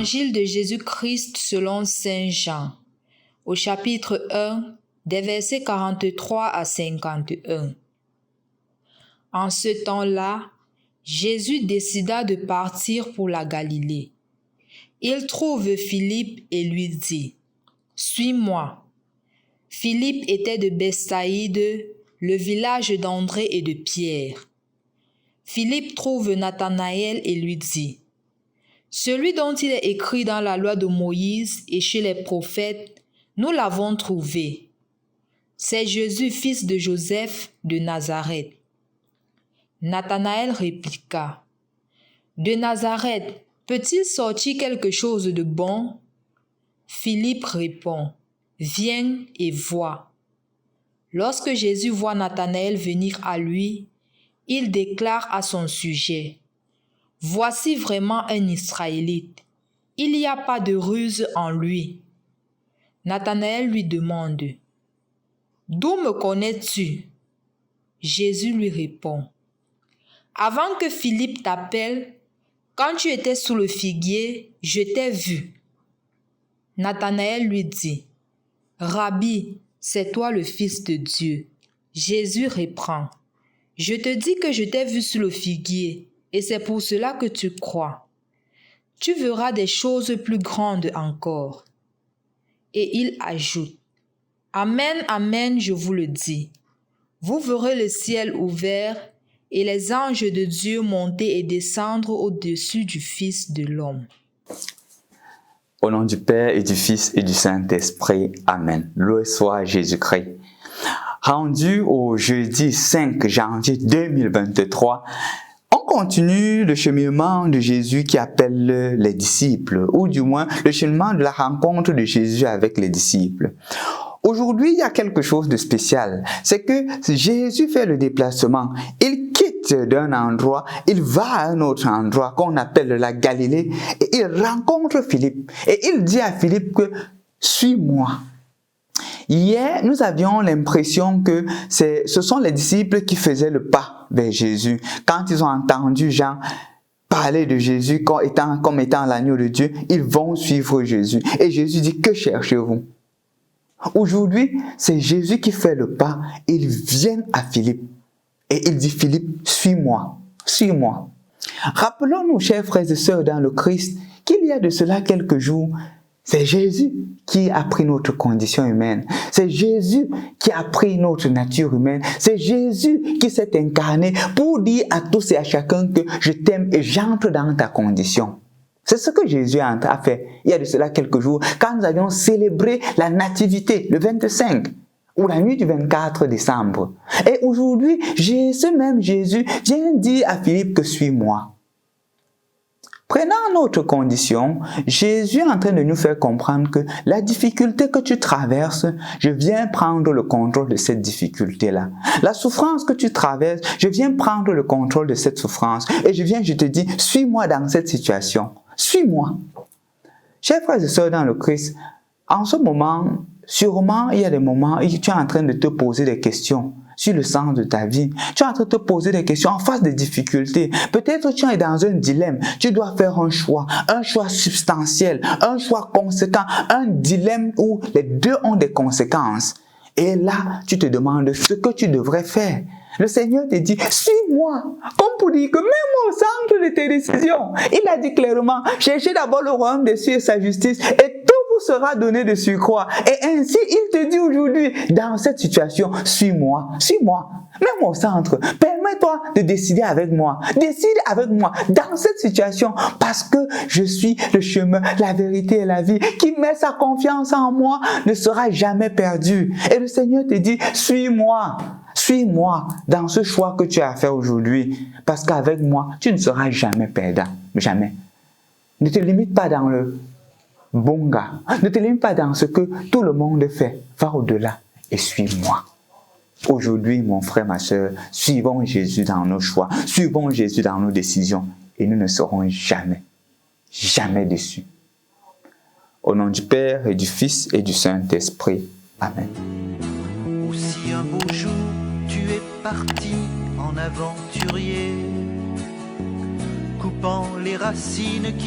Évangile de Jésus-Christ selon Saint Jean, au chapitre 1, des versets 43 à 51. En ce temps-là, Jésus décida de partir pour la Galilée. Il trouve Philippe et lui dit : « Suis-moi. » Philippe était de Bethsaïde, le village d'André et de Pierre. Philippe trouve Nathanaël et lui dit : « Celui dont il est écrit dans la loi de Moïse et chez les prophètes, nous l'avons trouvé. C'est Jésus, fils de Joseph de Nazareth. » Nathanaël répliqua : « De Nazareth, peut-il sortir quelque chose de bon ? » Philippe répond : « Viens et vois. » Lorsque Jésus voit Nathanaël venir à lui, il déclare à son sujet : « Voici vraiment un Israélite. Il n'y a pas de ruse en lui. » Nathanaël lui demande : « D'où me connais-tu ? » Jésus lui répond : « Avant que Philippe t'appelle, quand tu étais sous le figuier, je t'ai vu. » Nathanaël lui dit : « Rabbi, c'est toi le Fils de Dieu. » Jésus reprend : « Je te dis que je t'ai vu sous le figuier, et c'est pour cela que tu crois. Tu verras des choses plus grandes encore. » Et il ajoute : « Amen, amen, je vous le dis. Vous verrez le ciel ouvert et les anges de Dieu monter et descendre au-dessus du Fils de l'homme. » Au nom du Père et du Fils et du Saint-Esprit. Amen. Loué soit Jésus-Christ. Rendu au jeudi 5 janvier 2023, on continue le cheminement de Jésus qui appelle les disciples, ou du moins le cheminement de la rencontre de Jésus avec les disciples. Aujourd'hui, il y a quelque chose de spécial. C'est que Jésus fait le déplacement. Il quitte d'un endroit, il va à un autre endroit qu'on appelle la Galilée et il rencontre Philippe. Et il dit à Philippe que « suis-moi ». Hier, nous avions l'impression que ce sont les disciples qui faisaient le pas vers Jésus. Quand ils ont entendu Jean parler de Jésus comme étant l'agneau de Dieu, ils vont suivre Jésus. Et Jésus dit « Que cherchez-vous » Aujourd'hui, c'est Jésus qui fait le pas. Il vient à Philippe et il dit « Philippe, suis-moi, suis-moi ». Rappelons-nous, chers frères et sœurs dans le Christ, qu'il y a de cela quelques jours, c'est Jésus qui a pris notre condition humaine. C'est Jésus qui a pris notre nature humaine. C'est Jésus qui s'est incarné pour dire à tous et à chacun que je t'aime et j'entre dans ta condition. C'est ce que Jésus a fait il y a de cela quelques jours, quand nous avions célébré la nativité, le 25, ou la nuit du 24 décembre. Et aujourd'hui, ce même Jésus vient dire à Philippe que suis-moi. Prenant notre condition, Jésus est en train de nous faire comprendre que la difficulté que tu traverses, je viens prendre le contrôle de cette difficulté-là. La souffrance que tu traverses, je viens prendre le contrôle de cette souffrance. Et je te dis, suis-moi dans cette situation. Suis-moi. Chers frères et sœurs dans le Christ, en ce moment, sûrement, il y a des moments où tu es en train de te poser des questions sur le sens de ta vie. Tu es en train de te poser des questions en face des difficultés. Peut-être tu es dans un dilemme. Tu dois faire un choix substantiel, un choix conséquent, un dilemme où les deux ont des conséquences. Et là, tu te demandes ce que tu devrais faire. Le Seigneur te dit, suis-moi, comme pour dire que mets-moi au centre de tes décisions. Il a dit clairement, cherchez d'abord le royaume des cieux et sa justice, et tout vous sera donné de surcroît. Et ainsi, il te dit aujourd'hui, dans cette situation, suis-moi, suis-moi, mets-moi au centre. Permets-toi de décider avec moi. Décide avec moi dans cette situation, parce que je suis le chemin, la vérité et la vie. Qui met sa confiance en moi ne sera jamais perdu. Et le Seigneur te dit, suis-moi. Suis-moi dans ce choix que tu as fait aujourd'hui, parce qu'avec moi, tu ne seras jamais perdant. Jamais. Ne te limite pas dans le bon gars. Ne te limite pas dans ce que tout le monde fait. Va au-delà et suis-moi. Aujourd'hui, mon frère, ma soeur, suivons Jésus dans nos choix. Suivons Jésus dans nos décisions. Et nous ne serons jamais, jamais déçus. Au nom du Père et du Fils et du Saint-Esprit. Amen. Aussi un beau jour, tu es parti en aventurier, coupant les racines qui